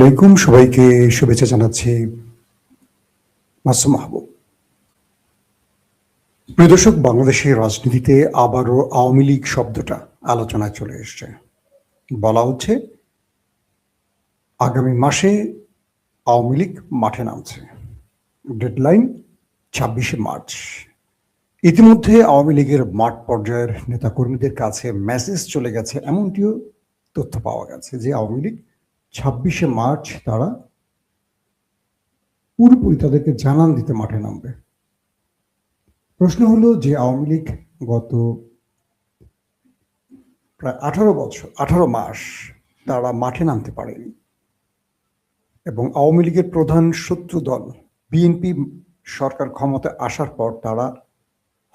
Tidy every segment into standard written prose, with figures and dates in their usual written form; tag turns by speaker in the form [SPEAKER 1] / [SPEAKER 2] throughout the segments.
[SPEAKER 1] আলাইকুম, সবাইকে শুভেচ্ছা জানাচ্ছি। মাসুম মাহবুব। প্রিয় দর্শক, বাংলাদেশের রাজনীতিতে আবারও আওয়ামী লীগ শব্দটা আলোচনায় চলে এসছে। বলা হচ্ছে আগামী মাসে আওয়ামী লীগ মাঠে নামছে। ডেডলাইন 26শে মার্চ। ইতিমধ্যে আওয়ামী লীগের মাঠ পর্যায়ের নেতাকর্মীদের কাছে মেসেজ চলে গেছে, এমনটিও তথ্য পাওয়া গেছে যে আওয়ামী লীগ 26শে মার্চ তারা পুরোপুরি তাদেরকে জানান দিতে মাঠে নামবে। প্রশ্ন হলো যে আওয়ামী লীগ গত প্রায় 18 মাস তারা মাঠে নামতে পারেনি, এবং আওয়ামী লীগের প্রধান শত্রু দল বিএনপি সরকার ক্ষমতায় আসার পর তারা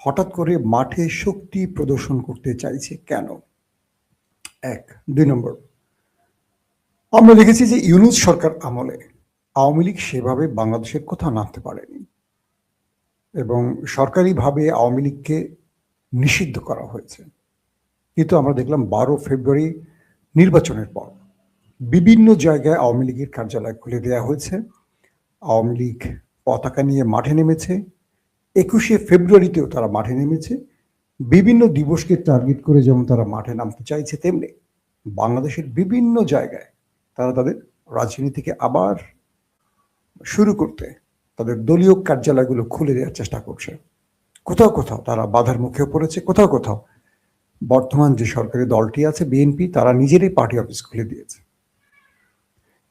[SPEAKER 1] হঠাৎ করে মাঠে শক্তি প্রদর্শন করতে চাইছে কেন? 1। 2 নম্বর, আমরা দেখেছি যে ইউনূস সরকার আমলে আওয়ামী লীগ সেভাবে বাংলাদেশের কোথাও নামতে পারেনি, এবং সরকারিভাবে আওয়ামী লীগকে নিষিদ্ধ করা হয়েছে। কিন্তু আমরা দেখলাম 12 ফেব্রুয়ারি নির্বাচনের পর বিভিন্ন জায়গায় আওয়ামী লীগের কার্যালয় খুলে দেওয়া হয়েছে। আওয়ামী লীগ পতাকা নিয়ে মাঠে নেমেছে। 21শে ফেব্রুয়ারিতেও তারা মাঠে নেমেছে। বিভিন্ন দিবসকে টার্গেট করে যেমন তারা মাঠে নামতে চাইছে, তেমনি বাংলাদেশের বিভিন্ন জায়গায় তারা তাদের রাজনীতিকে আবার শুরু করতে তাদের দলীয় কার্যালয়গুলো খুলে দেওয়ার চেষ্টা করছে। কোথাও কোথাও তারা বাধার মুখেও পড়েছে, কোথাও কোথাও বর্তমান যে সরকারি দলটি আছে বিএনপি, তারা নিজেরই পার্টি অফিস খুলে দিয়েছে।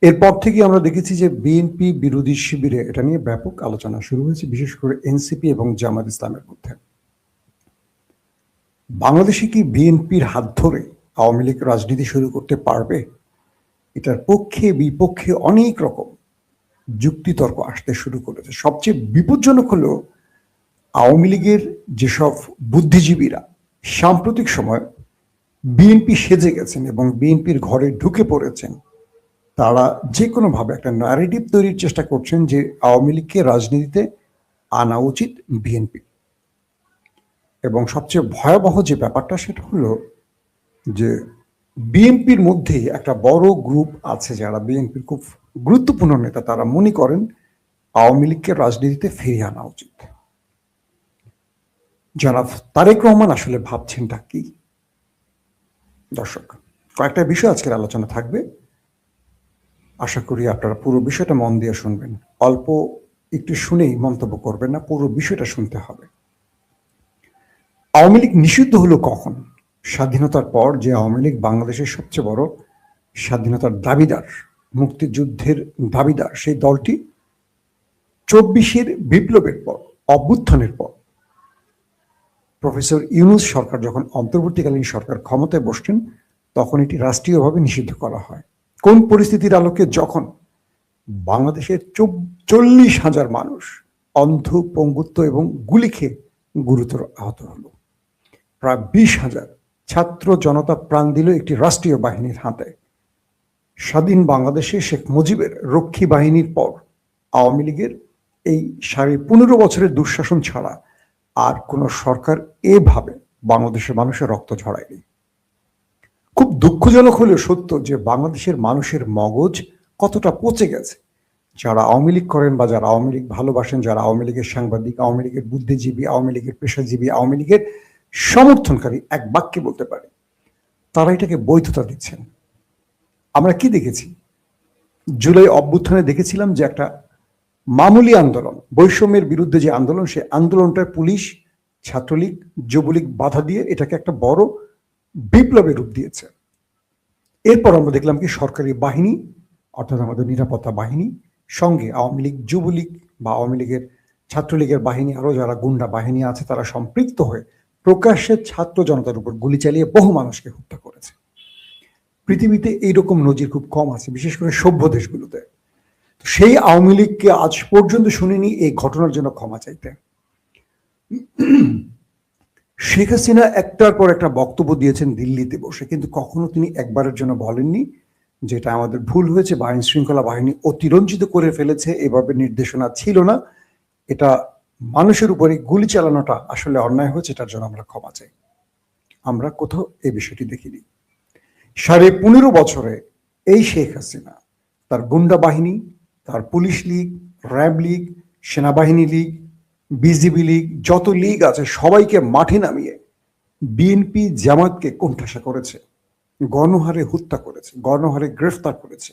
[SPEAKER 1] এরপর থেকে আমরা দেখেছি যে বিএনপি বিরোধী শিবিরে এটা নিয়ে ব্যাপক আলোচনা শুরু হয়েছে, বিশেষ করে এনসিপি এবং জামাত ইসলামের মধ্যে। বাংলাদেশে কি বিএনপির হাত ধরে আওয়ামী লীগ রাজনীতি শুরু করতে পারবে? এটার পক্ষে বিপক্ষে অনেক রকম যুক্তিতর্ক আসতে শুরু করেছে। সবচেয়ে বিপজ্জনক হলো আওয়ামী লীগের যেসব বুদ্ধিজীবীরা সাম্প্রতিক সময় বিএনপি সেজে গেছেন এবং বিএনপির ঘরে ঢুকে পড়েছেন, তারা যে কোনোভাবে একটা ন্যারেটিভ তৈরির চেষ্টা করছেন যে আওয়ামী লীগকে রাজনীতিতে আনা উচিত বিএনপি। এবং সবচেয়ে ভয়াবহ যে ব্যাপারটা সেটা হলো যে বিএনপির মধ্যে একটা বড় গ্রুপ আছে যারা বিএনপির খুব গুরুত্বপূর্ণ নেতা, তারা মনে করেন আওয়ামী লীগকে রাজনীতিতে ফিরিয়ে আনা উচিত। জনাব তারেক রহমান আসলে ভাবছেনটা কি? দর্শক, কয়েকটা বিষয় আজকের আলোচনা থাকবে। আশা করি আপনারা পুরো বিষয়টা মন দিয়ে শুনবেন। অল্প একটু শুনেই মন্তব্য করবেন না, পুরো বিষয়টা শুনতে হবে। আওয়ামী লীগ নিষিদ্ধ হলো কখন? স্বাধীনতার পর যে আওয়ামী লীগ বাংলাদেশের সবচেয়ে বড় স্বাধীনতার দাবিদার, মুক্তিযুদ্ধের দাবিদার, সেই দলটি 24-এর বিপ্লবের পর, অভ্যুত্থানের পর প্রফেসর ইউনূস সরকার যখন অন্তর্বর্তীকালীন সরকার ক্ষমতায় বসছেন, তখন এটি রাষ্ট্রীয়ভাবে নিষিদ্ধ করা হয়। কোন পরিস্থিতির আলোকে? যখন বাংলাদেশের 40,000 মানুষ অন্ধ, পঙ্গুত্ব এবং গুলি খেয়ে গুরুতর আহত হলো। প্রায় 20,000 ছাত্র জনতা প্রাণ দিল একটি রাষ্ট্রীয় বাহিনীর হাতে। স্বাধীন বাংলাদেশে শেখ মুজিবের রক্ষী বাহিনীর পর আওয়ামী লীগের এই 15.5 বছরের দুঃশাসন ছাড়া আর কোনো সরকার এভাবে বাংলাদেশের মানুষের রক্ত ঝরায়নি। খুব দুঃখজনক হলেও সত্য যে বাংলাদেশের মানুষের মগজ কতটা পচে গেছে। যারা আওয়ামী লীগ করেন বা যারা আওয়ামী লীগ ভালোবাসেন, যারা আওয়ামী লীগের সাংবাদিক, আওয়ামী লীগের বুদ্ধিজীবী, আওয়ামী লীগের পেশাজীবী, আওয়ামী লীগের সমর্থনকারী, এক বাক্যে বলতে পারে, তারা এটাকে বৈধতা দিচ্ছেন। আমরা কি দেখেছি? জুলাই অভ্যুত্থানে দেখেছিলাম যে একটা মামুলি আন্দোলন, বৈষম্যের বিরুদ্ধে যে আন্দোলন, সেই আন্দোলনটায় পুলিশ, ছাত্রলীগ, যুবলীগ বাধা দিয়ে এটাকে একটা বড় বিপ্লবের রূপ দিয়েছে। এরপর আমরা দেখলাম কি সরকারি বাহিনী, অর্থাৎ আমাদের নিরাপত্তা বাহিনী, সঙ্গে আওয়ামী লীগ, যুবলীগ বা আওয়ামী লীগের, ছাত্রলীগের বাহিনী, আরো যারা গুন্ডা বাহিনী আছে, তারা সম্পৃক্ত হয়ে প্রকাশ্যে ছাত্র জনতার উপর গুলি চালিয়ে বহু মানুষকে হত্যা করেছে। পৃথিবীতে এইরকম নজির খুব কম আছে, বিশেষ করে সভ্য দেশগুলোতে। সেই আওয়ামী লীগকে আজ পর্যন্ত শুনিনি এই ঘটনার জন্য ক্ষমা চাইতে। শেখ হাসিনা একটার পর একটা বক্তব্য দিয়েছেন দিল্লিতে বসে, কিন্তু কখনো তিনি একবারের জন্য বলেননি যেটা আমাদের ভুল হয়েছে বা আইন শৃঙ্খলা বাহিনী অতিরঞ্জিত করে ফেলেছে, এভাবে নির্দেশনা ছিল না, এটা মানুষের উপরে গুলি চালানোটা আসলে অন্যায় হয়েছে, এটার জন্য আমরা ক্ষমা চাই। আমরা কোথাও এই বিষয়টি দেখিনি। 15.5 বছরে এই শেখ হাসিনা তার গুন্ডা বাহিনী, তার পুলিশ লীগ, র্যাব লীগ, সেনাবাহিনী লীগ, বিজিবি লীগ, যত লীগ আছে সবাইকে মাঠে নামিয়ে বিএনপি জামাতকে কোণঠাসা করেছে, গণহারে হত্যা করেছে, গণহারে গ্রেফতার করেছে।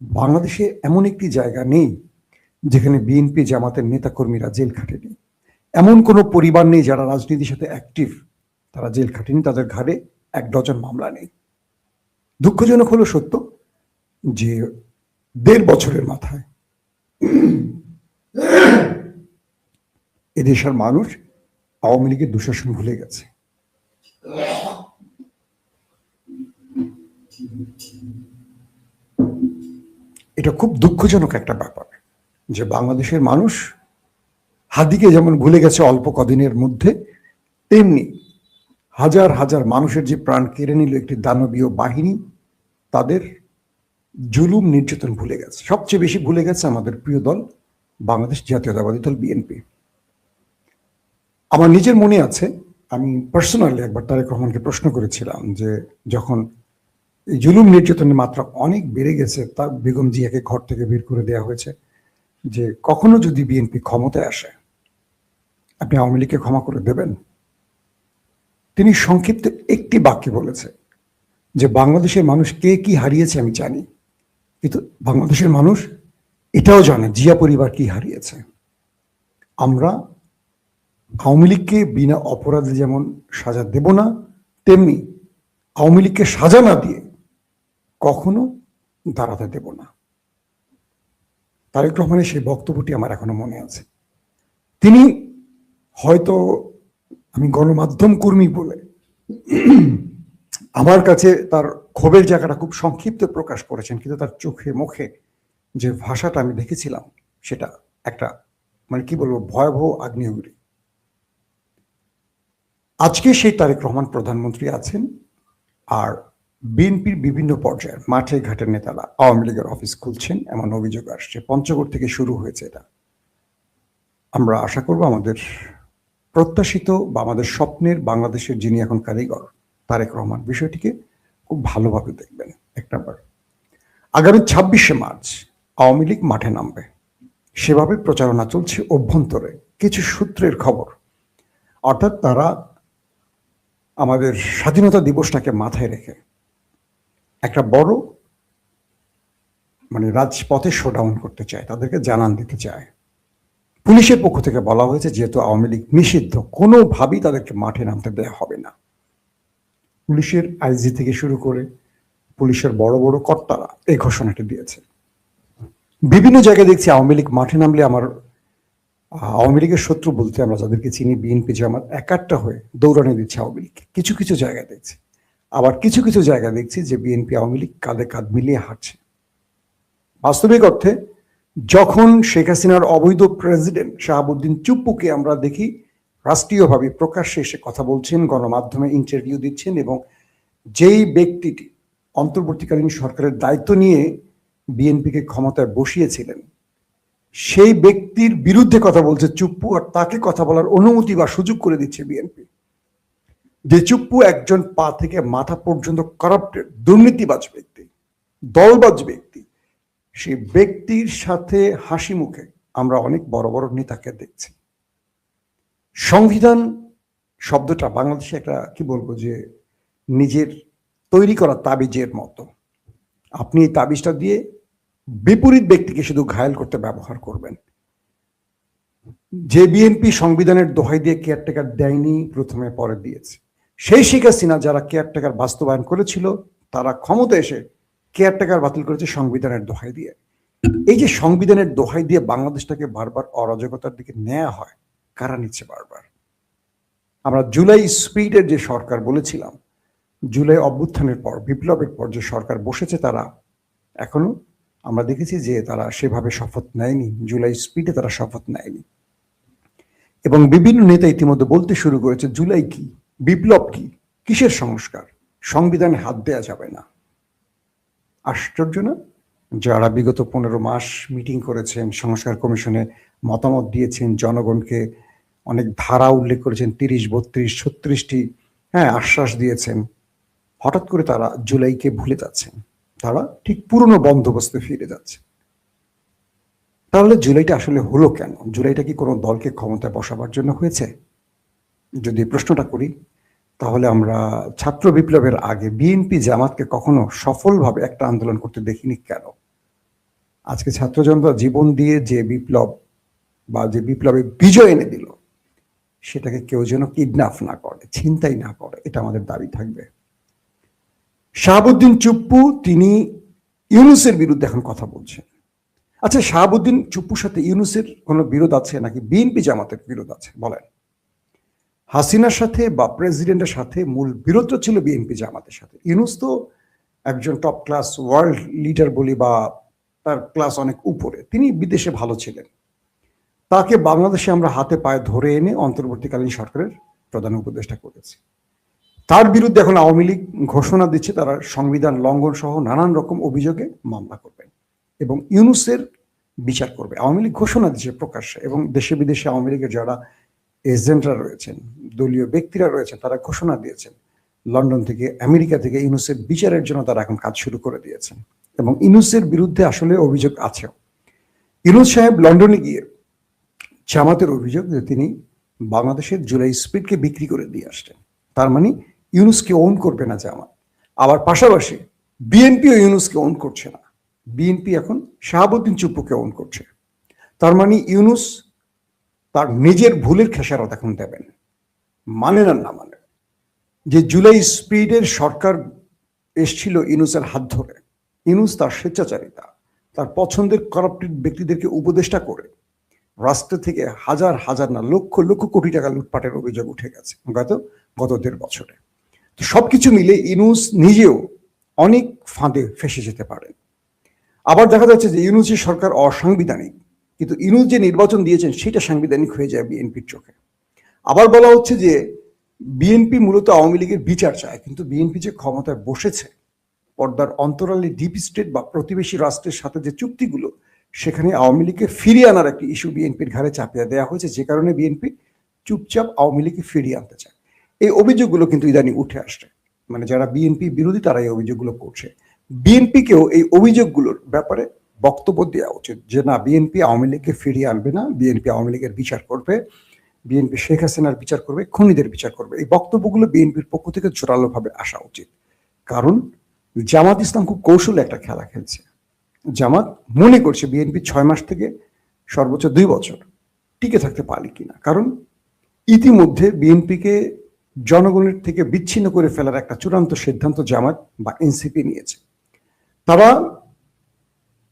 [SPEAKER 1] বাংলাদেশে এমন একটি জায়গা নেই যেখানে বিএনপি জামাতের নেতাকর্মীরা জেল খাটেনি। এমন কোনো পরিবার নেই যারা রাজনীতির সাথে অ্যাক্টিভ তারা জেল খাটেনি, তাদের ঘাড়ে 1 ডজন মামলা নেই। দুঃখজনক হলো সত্য যে 1.5 বছরের মাথায় এদেশের মানুষ আওয়ামী লীগের দুঃশাসন ভুলে গেছে। এটা খুব দুঃখজনক একটা ব্যাপার যে বাংলাদেশের মানুষ হাদিকে যেমন ভুলে গেছে অল্প কদিনের মধ্যে, তেমনি হাজার হাজার মানুষের যে প্রাণ কেড়ে নিল একটি দানবীয় বাহিনী, তাদের জুলুম নির্যাতন ভুলে গেছে। সবচেয়ে বেশি ভুলে গেছে আমাদের প্রিয় দল বাংলাদেশ জাতীয়তাবাদী দল বিএনপি। আমার নিজের মনে আছে, আমি পার্সোনালি একবার তারেক রহমানকে প্রশ্ন করেছিলাম যে যখন এই জুলুম নির্যাতনের মাত্রা অনেক বেড়ে গেছে, তার বেগম জিয়াকে ঘর থেকে বের করে দেওয়া হয়েছে, যে কখনো যদি বিএনপি ক্ষমতায় আসে আপনি আওয়ামী লীগকে ক্ষমা করে দেবেন? তিনি সংক্ষিপ্ত একটি বাক্যে বলেছে যে বাংলাদেশের মানুষ কে কি হারিয়েছে আমি জানি, কিন্তু বাংলাদেশের মানুষ এটাও জানে জিয়া পরিবার কি হারিয়েছে। আমরা আওয়ামী লীগকে বিনা অপরাধে যেমন সাজা দেব না, তেমনি আওয়ামী লীগকে সাজা না দিয়ে কখনো দাঁড়াতে দেব না। তারেক রহমানের সেই বক্তব্যটি আমার এখনো মনে আছে। তিনি হয়তো, আমি গণমাধ্যম কর্মী বলে আমার কাছে তার ক্ষোভের জায়গাটা খুব সংক্ষিপ্ত প্রকাশ করেছেন, কিন্তু তার চোখে মুখে যে ভাষাটা আমি দেখেছিলাম সেটা একটা মানে কি বলবো ভয়াবহ আগ্নেয়গিরি। আজকে সেই তারেক রহমান প্রধানমন্ত্রী আছেন, আর বিএনপির বিভিন্ন পর্যায়ের মাঠে ঘাটের নেতারা আওয়ামী লীগের অফিস খুলছেন এমন অভিযোগ আসছে। পঞ্চগড় থেকে শুরু হয়েছে এটা। আমরা আশা করব আমাদের প্রত্যাশিত বা আমাদের স্বপ্নের বাংলাদেশের যিনি এখন কারিগর তারেক রহমান বিষয়টিকে খুব ভালোভাবে দেখবেন। 1 নম্বর, আগামী 26শে মার্চ আওয়ামী লীগ মাঠে নামবে, সেভাবে প্রচারণা চলছে অভ্যন্তরে কিছু সূত্রের খবর। অর্থাৎ তারা আমাদের স্বাধীনতা দিবসটাকে মাথায় রেখে একটা বড় মানে রাজপথে শোডাউন করতে চায়, তাদেরকে জানান দিতে চায়। পুলিশের পক্ষ থেকে বলা হয়েছে যেহেতু আওয়ামী লীগ নিষিদ্ধ, কোনোভাবেই তাদেরকে মাঠে নামতে দেওয়া হবে না। পুলিশের আইজি থেকে শুরু করে পুলিশের বড় বড় কর্তারা এই ঘোষণাটি দিয়েছে। বিভিন্ন জায়গায় দেখছি আওয়ামী লীগ মাঠে নামলে আওয়ামী লীগের শত্রু বলতে আমরা যাদেরকে চিনি বিএনপি জামাত একাট্টা হয়ে দৌড়ানি দিচ্ছে আওয়ামী লীগকে। কিছু কিছু জায়গায় দেখছি, আবার কিছু কিছু জায়গায় দেখছি যে বিএনপি আওয়ামী লীগ কাঁধে কাঁধ মিলিয়ে হাঁটছে। বাস্তবিক অর্থে যখন শেখ হাসিনার অবৈধ প্রেসিডেন্ট শাহাবুদ্দিন চুপ্পুকে আমরা দেখি রাষ্ট্রীয়ভাবে প্রকাশ্যে এসে কথা বলছেন, গণমাধ্যমে ইন্টারভিউ দিচ্ছেন, এবং যেই ব্যক্তিটি অন্তর্বর্তীকালীন সরকারের দায়িত্ব নিয়ে বিএনপিকে ক্ষমতায় বসিয়েছিলেন সেই ব্যক্তির বিরুদ্ধে কথা বলছে চুপ্পু, আর তাকে কথা বলার অনুমতি বা সুযোগ করে দিচ্ছে বিএনপি। যে চুপ্পু একজন পা থেকে মাথা পর্যন্ত কারাপ্টেড দুর্নীতিবাজ ব্যক্তি, দলবাজ ব্যক্তি, সেই ব্যক্তির সাথে হাসি মুখে আমরা অনেক বড় বড় নেতাকে দেখছি। সংবিধান শব্দটা বাংলাদেশে একটা কি বলবো যে নিজের তৈরি করা তাবিজের মতো। আপনি এই তাবিজটা দিয়ে বিপরীত ব্যক্তিকে শুধু ঘায়েল করতে ব্যবহার করবেন। যে বিএনপি সংবিধানের দোহাই দিয়ে কেয়ারটেকার দেয়নি, প্রথমে পরে দিয়েছে, সেই শেখ হাসিনা যারা কেয়ারটেকার বাস্তবায়ন করেছিল তারা ক্ষমতা এসে কেয়ারটেকার বাতিল করেছে সংবিধানের দোহাই দিয়ে। এই যে সংবিধানের দোহাই দিয়ে বাংলাদেশটাকে বারবার অরাজকতার দিকে নেওয়া হয়, কারা নিচ্ছে বারবার? আমরা জুলাই স্পিরিটের যে সরকার বলেছিলাম, জুলাই অভ্যুত্থানের পর বিপ্লবের পর যে সরকার বসেছে, তারা এখনো আমরা দেখেছি যে তারা সেভাবে শপথ নেয়নি, জুলাই স্পিরিটে তারা শপথ নেয়নি। এবং বিভিন্ন নেতা ইতিমধ্যে বলতে শুরু করেছে জুলাই কি, বিপ্লব কি, কিসের সংস্কার, সংবিধানে হাত দেওয়া যাবে না। আশ্চর্য না? যারা বিগত 15 মাস মিটিং করেছেন, সংস্কার কমিশনে মতামত দিয়েছেন, জনগণকে অনেক ধারা উল্লেখ করেছেন, 30, 32, 36টি আশ্বাস দিয়েছেন, হঠাৎ করে তারা জুলাইকে ভুলে যাচ্ছেন। তারা ঠিক পুরনো বন্দোবস্তে ফিরে যাচ্ছে। তাহলে জুলাইটা আসলে হলো কেন? জুলাইটা কি কোনো দলকে ক্ষমতায় বসাবার জন্য হয়েছে? যদি প্রশ্নটা করি, তাহলে আমরা ছাত্র বিপ্লবের আগে বিএনপি জামাতকে কখনো সফলভাবে একটা আন্দোলন করতে দেখিনি কেন? আজকে ছাত্র জনতা জীবন দিয়ে যে বিপ্লব বা যে বিপ্লবে বিজয় এনে দিল, সেটাকে কেউ যেন কিডন্যাপ না করে, ছিনতাই না করে, এটা আমাদের দাবি থাকবে। শাহাবুদ্দিন চুপ্পু তিনি ইউনূসের বিরুদ্ধে এখন কথা বলছেন। আচ্ছা, শাহাবুদ্দিন চুপ্পুর সাথে ইউনূসের কোনো বিরোধ আছে নাকি বিএনপি জামাতের বিরোধ আছে বলেন? হাসিনার সাথে বা প্রেসিডেন্টের সাথে মূল বিরোধটা ছিল বিএনপি জামাতের সাথে। ইউনূস তো একজন টপ ক্লাস ওয়ার্ল্ড লিডার বলি বা তার ক্লাস অনেক উপরে, তিনি বিদেশে ভালো ছিলেন। তাকে বাংলাদেশে আমরা হাতে পায়ে ধরে এনে অন্তর্বর্তীকালীন সরকারের প্রধান উপদেষ্টা করেছি। তার বিরুদ্ধে এখন আওয়ামী লীগ ঘোষণা দিচ্ছে তারা সংবিধান লঙ্ঘন সহ নানান রকম অভিযোগে মামলা করবেন এবং ইউনূসের বিচার করবে। আওয়ামী লীগ ঘোষণা দিচ্ছে প্রকাশ্যে, এবং দেশে বিদেশে আওয়ামী লীগের যারা এজেন্টরা রয়েছেন, দলীয় ব্যক্তিরা রয়েছেন, তারা ঘোষণা দিয়েছেন লন্ডন থেকে, আমেরিকা থেকে ইউনূসের বিচারের জন্য তারা এখন কাজ শুরু করে দিয়েছেন। এবং ইউনূসের বিরুদ্ধে আসলে অভিযোগ আছে। ইউনূস সাহেব লন্ডনে গিয়ে জামাতের অভিযোগ যে তিনি বাংলাদেশের জুলাই স্পিডকে বিক্রি করে দিয়ে আসছেন। তার মানে ইউনূসকে ওন করবে না জামাত। আবার পাশাপাশি বিএনপিও ইউনূসকে ওন করছে না, বিএনপি এখন শাহাবুদ্দিন চুপ্পুকে ওন করছে। তার মানে ইউনূস তার নিজের ভুলের খেসারত এখন দেবেন, মানে না মানে। যে জুলাই স্পিডের সরকার এসছিল ইউনূসের হাত ধরে, ইউনূস তার স্বেচ্ছাচারিতা, তার পছন্দের করাপ্টেড ব্যক্তিদেরকে উপদেষ্টা করে রাষ্ট্র থেকে হাজার হাজার না লক্ষ লক্ষ কোটি টাকা লুটপাটের অভিযোগ উঠে গেছে গত 1.5 বছরে। তো সবকিছু মিলে ইউনূস নিজেও অনেক ফাঁদে ফেসে যেতে পারেন। আবার দেখা যাচ্ছে যে ইউনূসের সরকার অসাংবিধানিক, কিন্তু ইউনূস যে নির্বাচন দিয়েছেন সেটা সাংবিধানিক হয়ে যায় বিএনপির চোখে। আবার বলা হচ্ছে যে বিএনপি মূলত আওয়ামী লীগের বিচার চায়, কিন্তু বিএনপি যে ক্ষমতায় বসেছে, পর্দার অন্তরালে ডিপ স্টেট বা প্রতিবেশী রাষ্ট্রের সাথে যে চুক্তিগুলো, সেখানে আওয়ামী লীগকে ফিরিয়ে আনার একটি ইস্যু বিএনপির ঘাড়ে চাপিয়ে দেওয়া হয়েছে, যে কারণে বিএনপি চুপচাপ আওয়ামী লীগকে ফিরিয়ে আনতে চায়। এই অভিযোগগুলো কিন্তু ইদানিং উঠে আসছে, মানে যারা বিএনপি বিরোধী তারা এই অভিযোগগুলো করছে। বিএনপিকেও এই অভিযোগগুলোর ব্যাপারে বক্তব্য দেওয়া উচিত যে না, বিএনপি আওয়ামী লীগকে ফিরিয়ে আনবে না, বিএনপি আওয়ামী লীগের বিচার করবে, বিএনপি শেখ হাসিনার বিচার করবে, খুনিদের বিচার করবে। এই বক্তব্যগুলো বিএনপির পক্ষ থেকে জোরালোভাবে আসা উচিত। কারণ জামাত ইসলাম খুব কৌশলে একটা খেলা খেলছে। জামাত মনে করছে বিএনপি 6 মাস থেকে সর্বোচ্চ 2 বছর টিকে থাকতে পারে কিনা, কারণ ইতিমধ্যে বিএনপিকে জনগণের থেকে বিচ্ছিন্ন করে ফেলার একটা চূড়ান্ত সিদ্ধান্ত জামাত বা এনসিপি নিয়েছে। তারা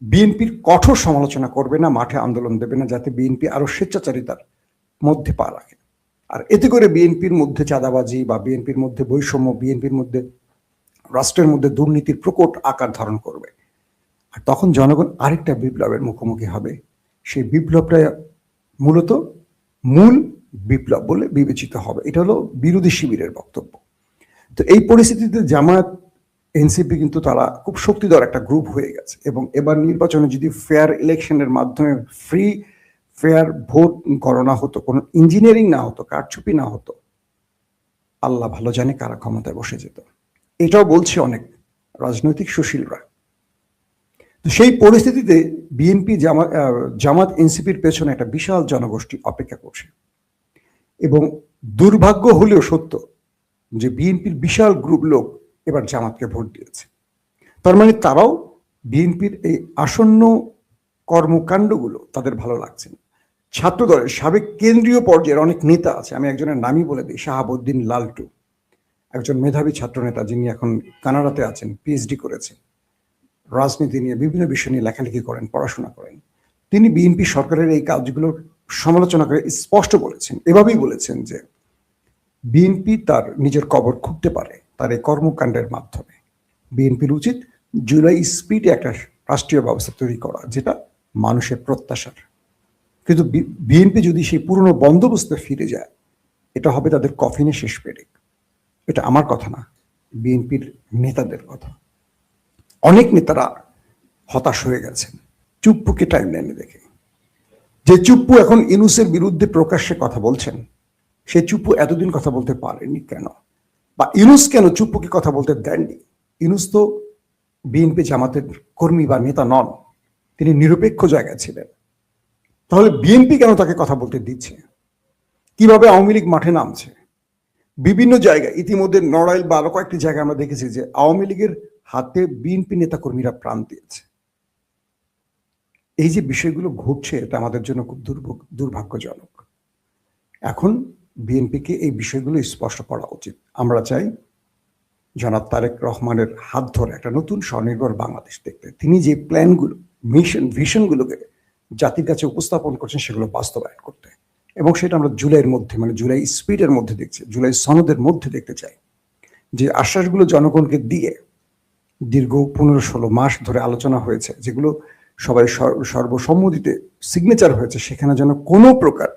[SPEAKER 1] বিএনপির কঠোর সমালোচনা করবে না, মাঠে আন্দোলন দেবে না, যাতে বিএনপি আরো স্বেচ্ছাচারিতার মধ্যে পা রাখে। আর এতে করে বিএনপির মধ্যে চাঁদাবাজি বা বিএনপির মধ্যে বৈষম্য, বিএনপির মধ্যে রাষ্ট্রের মধ্যে দুর্নীতির প্রকট আকার ধারণ করবে। আর তখন জনগণ আরেকটা বিপ্লবের মুখোমুখি হবে। সেই বিপ্লবটা মূলত মূল বিপ্লব বলে বিবেচিত হবে। এটা হলো বিরোধী শিবিরের বক্তব্য। তো এই পরিস্থিতিতে জামায়াত এনসিপি কিন্তু তারা খুব শক্তিধর একটা গ্রুপ হয়ে গেছে, এবং এবার নির্বাচনে যদি ফেয়ার ইলেকশনের মাধ্যমে ফ্রি ফেয়ার ভোট গণনা হতো, কোনো ইঞ্জিনিয়ারিং না হতো, কারচুপি না হতো, আল্লাহ ভালো জানে কারা ক্ষমতায় বসে যেত। এটাও বলছে অনেক রাজনৈতিক সুশীলরা। তো সেই পরিস্থিতিতে বিএনপি জামাত এনসিপির পেছনে একটা বিশাল জনগোষ্ঠী অপেক্ষা করছে, এবং দুর্ভাগ্য হলেও সত্য যে বিএনপির বিশাল গ্রুপ লোক এবার জামাতকে ভোট দিয়েছে। তার মানে তারাও বিএনপির এই আসন্ন কর্মকাণ্ডগুলো তাদের ভালো লাগছে না। ছাত্র দলের সাবেক কেন্দ্রীয় পর্যায়ের অনেক নেতা আছে, আমি একজনের নামই বলে দিই, শাহাবুদ্দিন লালটু, একজন মেধাবী ছাত্র নেতা, যিনি এখন কানাডাতে আছেন, পিএইচডি করেছেন, রাজনীতি নিয়ে বিভিন্ন বিষয় নিয়ে লেখালেখি করেন, পড়াশোনা করেন। তিনি বিএনপি সরকারের এই কাজগুলোর সমালোচনা করে স্পষ্ট বলেছেন, এভাবেই বলেছেন যে বিএনপি তার নিজের কবর খুঁড়তে পারে তার এই কর্মকাণ্ডের মাধ্যমে। বিএনপির উচিত জুলাই স্পিডে একটা রাষ্ট্রীয় ব্যবস্থা তৈরি করা, যেটা মানুষের প্রত্যাশার। কিন্তু বিএনপি যদি সেই পুরনো বন্দোবস্তে ফিরে যায়, এটা হবে তাদের কফিনে শেষ পেরেক। এটা আমার কথা না, বিএনপির নেতাদের কথা। অনেক নেতারা হতাশ হয়ে গেছেন চুপ্পুকে টাইমলাইনে দেখে। যে চুপ্পু এখন ইউনূসের বিরুদ্ধে প্রকাশ্যে কথা বলছেন, সে চুপ্পু এতদিন কথা বলতে পারেনি কেন, বা ইউনূস কেন চুপ্পুকে কথা বলতে দেননি? ইউনূস তো বিএনপি জামাতের কর্মী বা নেতা নন, তিনি নিরপেক্ষ জায়গায় ছিলেন। তাহলে বিএনপি কেন তাকে কথা বলতে দিচ্ছে? কিভাবে আওয়ামী লীগ মাঠে নামছে? বিভিন্ন জায়গায় ইতিমধ্যে নড়াইল বা আরো কয়েকটি জায়গায় আমরা দেখেছি যে আওয়ামী লীগের হাতে বিএনপি নেতাকর্মীরা প্রাণ দিয়েছে। এই যে বিষয়গুলো ঘটছে, এটা আমাদের জন্য খুব দুর্ভাগ্যজনক। এখন বিএনপিকে এই বিষয়গুলো স্পষ্ট করা উচিত। আমরা চাই জনাব তারেক রহমানের হাত ধরে একটা নতুন স্বনির্ভর বাংলাদেশ দেখতে। তিনি যে প্ল্যানগুলো, ভিশনগুলোকে জাতির কাছে উপস্থাপন করছেন, সেগুলো বাস্তবায়ন করতে। এবং সেটা আমরা জুলাইয়ের মধ্যে, মানে জুলাই স্পিডের মধ্যে দেখছি, জুলাই সনদের মধ্যে দেখতে চাই। যে আশ্বাসগুলো জনগণকে দিয়ে দীর্ঘ 15-16 মাস ধরে আলোচনা হয়েছে, যেগুলো সবাই সর্বসম্মতিতে সিগনেচার হয়েছে, সেখানে যেন কোনো প্রকার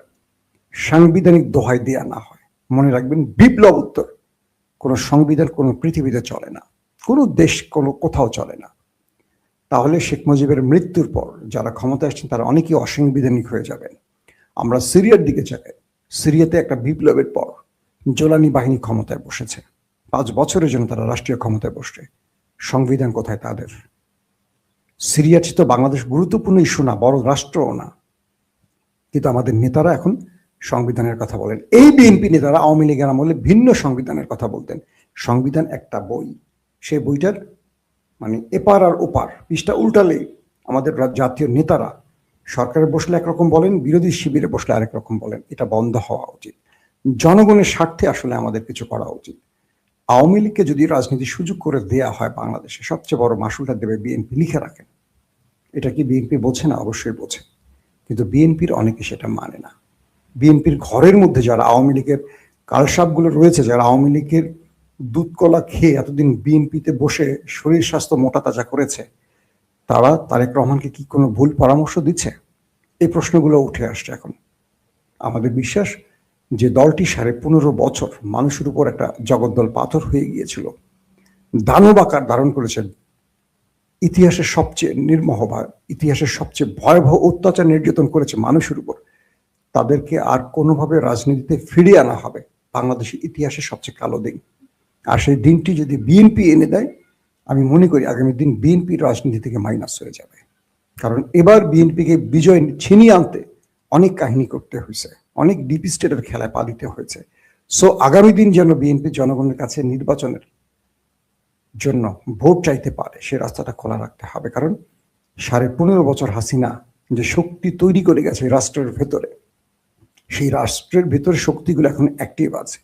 [SPEAKER 1] সাংবিধানিক দোহাই দেয়া না হয়। মনে রাখবেন, বিপ্লব উত্তর কোনো সংবিধান কোনো পৃথিবীতে চলে না, কোনো দেশ কোনো কোথাও চলে না। তাহলে শেখ মুজিবের মৃত্যুর পর যারা ক্ষমতায় আসছেন তারা অনেকেই অসাংবিধানিক হয়ে যাবেন। আমরা সিরিয়ার দিকে যাই, সিরিয়াতে একটা বিপ্লবের পর জোলানি বাহিনী ক্ষমতায় বসেছে, 5 বছরের জন্য তারা রাষ্ট্রীয় ক্ষমতায় বসছে। সংবিধান কোথায় তাদের? সিরিয়া তো বাংলাদেশ গুরুত্বপূর্ণ ইস্যু না, বড় রাষ্ট্রও না, কিন্তু আমাদের নেতারা এখন সংবিধানের কথা বলেন। এই বিএনপি নেতারা আওয়ামী লীগের আমলে ভিন্ন সংবিধানের কথা বলতেন। সংবিধান একটা বই, সেই বইটার মানে এপার আর ওপার পৃষ্ঠা উল্টালে আমাদের জাতীয় নেতারা সরকারে বসলে একরকম বলেন, বিরোধী শিবিরে বসলে আরেক রকম বলেন। এটা বন্ধ হওয়া উচিত। জনগণের স্বার্থে আসলে আমাদের কিছু করা উচিত। আওয়ামী লীগকে যদি রাজনীতির সুযোগ করে দেয়া হয় বাংলাদেশে, সবচেয়ে বড় মাসুলটা দেবে বিএনপি। লিখে রাখেন। এটা কি বিএনপি বোঝে না? অবশ্যই বোঝে, কিন্তু বিএনপির অনেকে সেটা মানে না। বিএনপির ঘরের মধ্যে যারা আওয়ামী লীগের কালসাপগুলো রয়েছে, যারা আওয়ামী লীগের দুধ কলা খেয়ে এতদিন বিএনপিতে বসে শরীর স্বাস্থ্য মোটা তাজা করেছে, তারা তারেক রহমানকে কি কোনো ভুল পরামর্শ দিচ্ছে? এই প্রশ্নগুলো উঠে আসছে এখন। আমাদের বিশ্বাস যে দলটি 15.5 বছর মানুষের উপর একটা জগদ্দল পাথর হয়ে গিয়েছিল, দানব আকার ধারণ করেছেন, ইতিহাসের সবচেয়ে নির্মহ বা ইতিহাসের সবচেয়ে ভয়াবহ অত্যাচার নির্যাতন করেছে মানুষের উপর, তাদেরকে আর কোনোভাবে রাজনীতিতে ফিরিয়ে আনা হবে বাংলাদেশের ইতিহাসের সবচেয়ে কালো দিন। আর সেই দিনটি যদি বিএনপি এনে দেয়, আমি মনে করি আগামী দিন বিএনপির রাজনীতি থেকে মাইনাস হয়ে যাবে। কারণ এবার বিএনপিকে বিজয় ছিনিয়ে আনতে অনেক কাহিনী করতে হয়েছে, অনেক ডিপ স্টেটের খেলায় পা দিতে হয়েছে। সো আগামী দিন যেন বিএনপি জনগণের কাছে নির্বাচনের জন্য ভোট চাইতে পারে, সে রাস্তাটা খোলা রাখতে হবে। কারণ 15.5 বছর হাসিনা যে শক্তি তৈরি করে গেছে রাষ্ট্রের ভেতরে, সেই রাষ্ট্রের ভেতরে শক্তিগুলো এখন অ্যাক্টিভ আছে।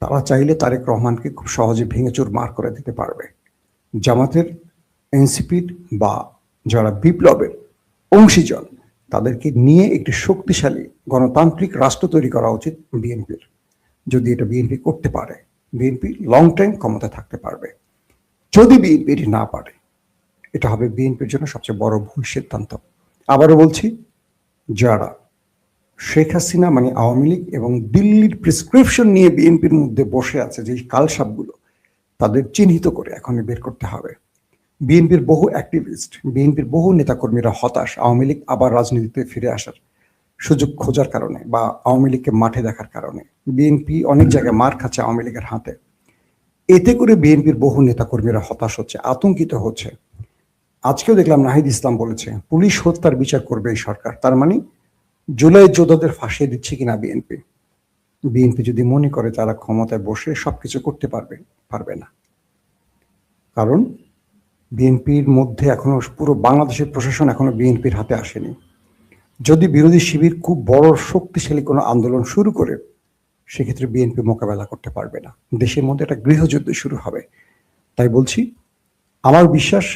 [SPEAKER 1] তারা চাইলে তারেক রহমানকে খুব সহজে ভেঙে চুরমার করে দিতে পারবে। জামাতের, এনসিপির বা যারা বিপ্লবের অংশীজন, তাদেরকে নিয়ে একটি শক্তিশালী গণতান্ত্রিক রাষ্ট্র তৈরি করা উচিত বিএনপির। যদি এটা বিএনপি করতে পারে, বিএনপি লং টাইম ক্ষমতায় থাকতে পারবে। যদি বিএনপি এটি না পারে, এটা হবে বিএনপির জন্য সবচেয়ে বড় ভুল সিদ্ধান্ত। আবারও বলছি, যারা শেখ হাসিনা মানে আওয়ামী লীগ এবং দিল্লির প্রেসক্রিপশন নিয়ে বিএনপির মধ্যে বসে আছে, যে কালসাপগুলো, তাদের চিহ্নিত করে এখনই বের করতে হবে। বিএনপির বহু অ্যাক্টিভিস্ট, বিএনপির বহু নেতাকর্মীরা হতাশ আওয়ামী লীগ আবার রাজনীতিতে ফিরে আসার সুযোগ খোঁজার কারণে বা আওয়ামী লীগকে মাঠে দেখার কারণে। বিএনপি অনেক জায়গায় মার খাচ্ছে আওয়ামী লীগের হাতে। এতে করে বিএনপির বহু নেতাকর্মীরা হতাশ হচ্ছে, আতঙ্কিত হচ্ছে। আজকেও দেখলাম নাহিদ ইসলাম বলেছে পুলিশ হত্যার বিচার করবে এই সরকার। তার মানে জুলাই যোদ্ধাদের ফাঁসিয়ে দিচ্ছে কিনা বিএনপি। বিএনপি যদি মনে করে তারা ক্ষমতায় বসে সবকিছু করতে পারবে না। কারণ বিএনপির মধ্যে এখনো পুরো বাংলাদেশের প্রশাসন এখনো বিএনপির হাতে আসেনি। যদি বিরোধী শিবির খুব বড় শক্তিশালী কোনো আন্দোলন শুরু করে, সেক্ষেত্রে বিএনপি মোকাবেলা করতে পারবে না। দেশের মধ্যে একটা গৃহযুদ্ধ শুরু হবে। তাই বলছি, আমার বিশ্বাস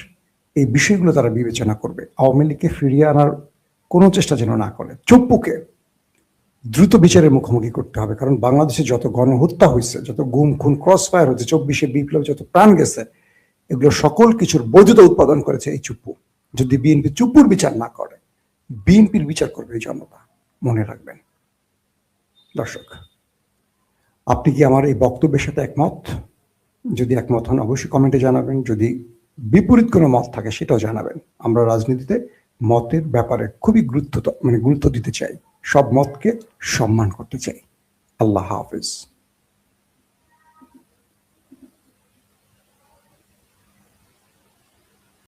[SPEAKER 1] এই বিষয়গুলো তারা বিবেচনা করবে। আওয়ামী লীগকে ফিরিয়ে আনার কোনো চেষ্টা যেন না করে। চুপ্পুকে দ্রুত বিচারের মুখোমুখি করতে হবে। কারণ বাংলাদেশে যত গণহত্যা হয়েছে, যত গুম খুন ক্রস ফায়ার হয়েছে, 24শে বিপ্লব যত প্রাণ গেছে, এগুলো সকল কিছুর বৈধতা উৎপাদন করেছে এই চুপ্পু। যদি বিএনপি চুপ্পুর বিচার না করে, বিএনপির বিচার করবে এই জনতা, মনে রাখবেন। দর্শক, আপনি কি আমার এই বক্তব্যের সাথে একমত? যদি একমত হন অবশ্যই কমেন্টে জানাবেন। যদি বিপরীত কোনো মত থাকে সেটাও জানাবেন। আমরা রাজনীতিতে মতের ব্যাপারে খুবই গুরুত্ব দিতে চাই, সব মতকে সম্মান করতে চাই। আল্লাহ হাফেজ।